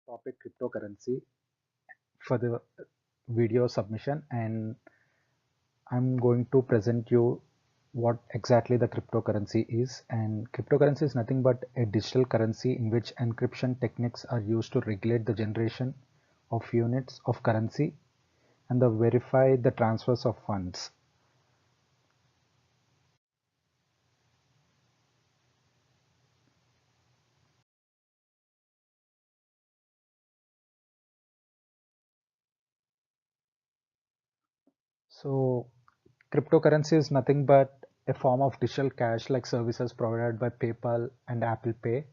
topic cryptocurrency for the video submission, and I'm going to present you what exactly the cryptocurrency is. And cryptocurrency is nothing but a digital currency in which encryption techniques are used to regulate the generation of units of currency and verify the transfers of funds. So cryptocurrency is nothing but a form of digital cash like services provided by PayPal and Apple Pay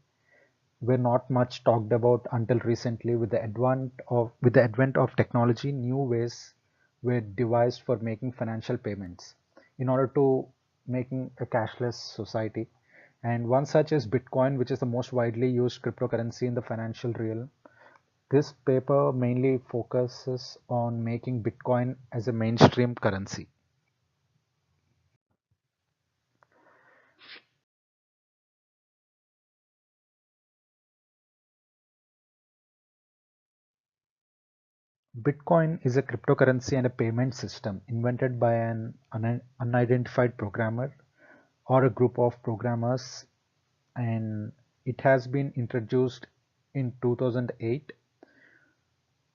were not much talked about until recently. With the advent of technology, new ways were devised for making financial payments in order to making a cashless society. And one such is Bitcoin, which is the most widely used cryptocurrency in the financial realm. This paper mainly focuses on making Bitcoin as a mainstream currency. Bitcoin is a cryptocurrency and a payment system invented by an unidentified programmer or a group of programmers, and it has been introduced in 2008,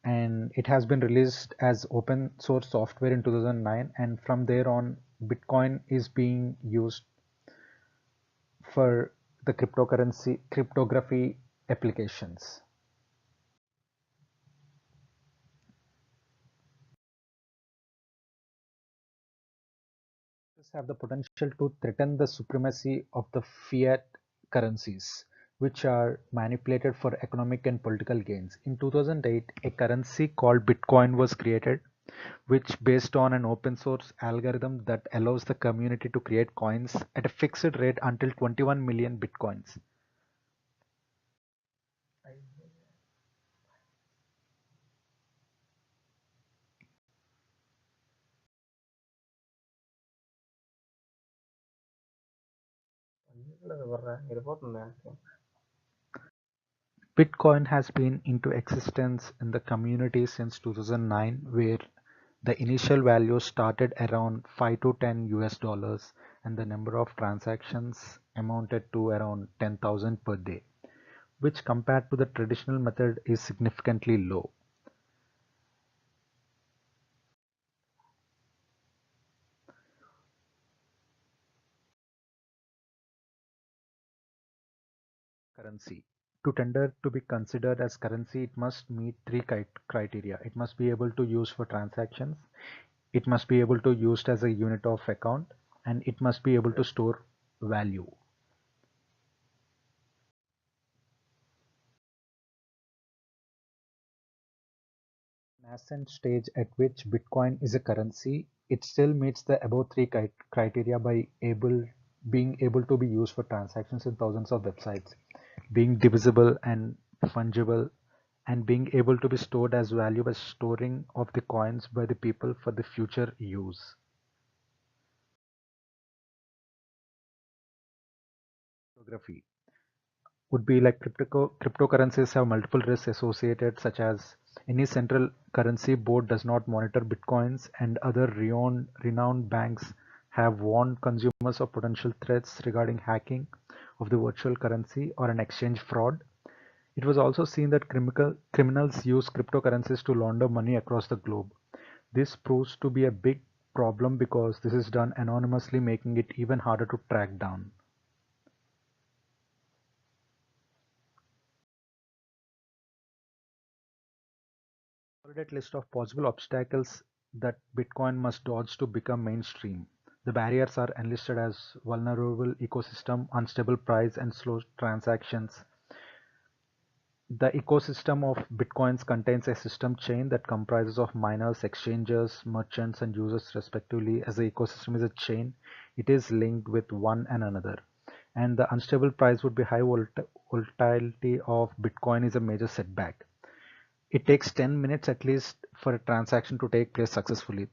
and it has been released as open source software in 2009, and from there on Bitcoin is being used for the cryptography applications. Have the potential to threaten the supremacy of the fiat currencies, which are manipulated for economic and political gains. In 2008, a currency called Bitcoin was created, which based on an open source algorithm that allows the community to create coins at a fixed rate until 21 million Bitcoins. Bitcoin has been into existence in the community since 2009, where the initial value started around 5 to 10 US dollars, and the number of transactions amounted to around 10,000 per day, which compared to the traditional method is significantly low. Currency. To tender to be considered as currency, it must meet three criteria. It must be able to use for transactions, it must be able to used as a unit of account, and it must be able to store value. Nascent stage at which Bitcoin is a currency, it still meets the above three criteria by being able to be used for transactions in thousands of websites, being divisible and fungible, and being able to be stored as value by storing of the coins by the people for the future use. Cryptography would be like cryptocurrencies have multiple risks associated, such as any central currency board does not monitor bitcoins, and other renowned banks have warned consumers of potential threats regarding hacking of the virtual currency or an exchange fraud. It was also seen that criminals use cryptocurrencies to launder money across the globe. This proves to be a big problem because this is done anonymously, making it even harder to track down. Elaborate list of possible obstacles that Bitcoin must dodge to become mainstream. The barriers are enlisted as vulnerable ecosystem, unstable price, and slow transactions. The ecosystem of Bitcoins contains a system chain that comprises of miners, exchanges, merchants, and users respectively. As the ecosystem is a chain, it is linked with one and another. And the unstable price would be high volatility of Bitcoin is a major setback. It takes 10 minutes at least for a transaction to take place successfully.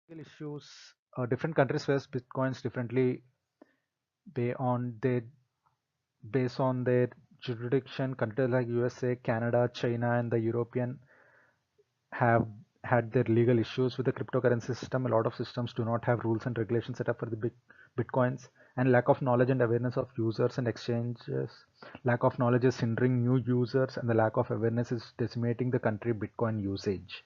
Legal issues, different countries face bitcoins differently based on their based on their jurisdiction, countries like USA, Canada, China, and the European have had their legal issues with the cryptocurrency system. A lot of systems do not have rules and regulations set up for the bitcoins, and lack of knowledge and awareness of users and exchanges. Lack of knowledge is hindering new users, and the lack of awareness is decimating the country Bitcoin usage.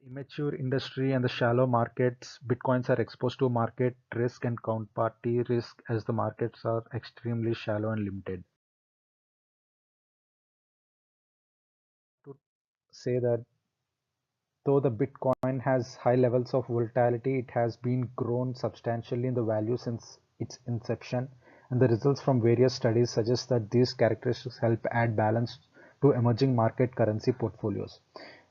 Immature industry and the shallow markets, Bitcoins are exposed to market risk and counterparty risk as the markets are extremely shallow and limited. To say that though the Bitcoin has high levels of volatility, it has been grown substantially in the value since its inception, and the results from various studies suggest that these characteristics help add balance to emerging market currency portfolios.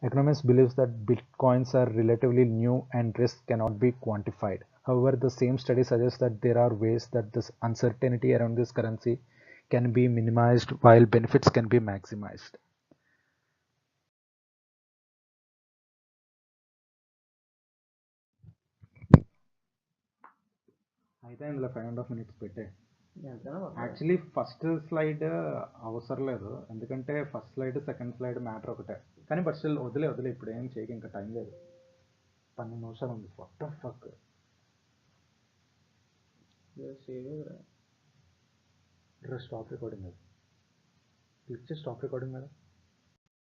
Economists believe that Bitcoins are relatively new and risk cannot be quantified. However, the same study suggests that there are ways that this uncertainty around this currency can be minimized while benefits can be maximized. అయితే ఇందులో 5.5 minutes పెట్టే actually first slide అవసరం లేదు ఎందుకంటే first slide second slide matter ఒకటే కానీ but still వదిలే ఇప్పుడు ఏం చేయక ఇంకా టైం లేదు 12 నిమిషాలు ఉంది what the fuck stop recording అది క్లిక్ చేసి స్టాప్ రికార్డింగ్ కదా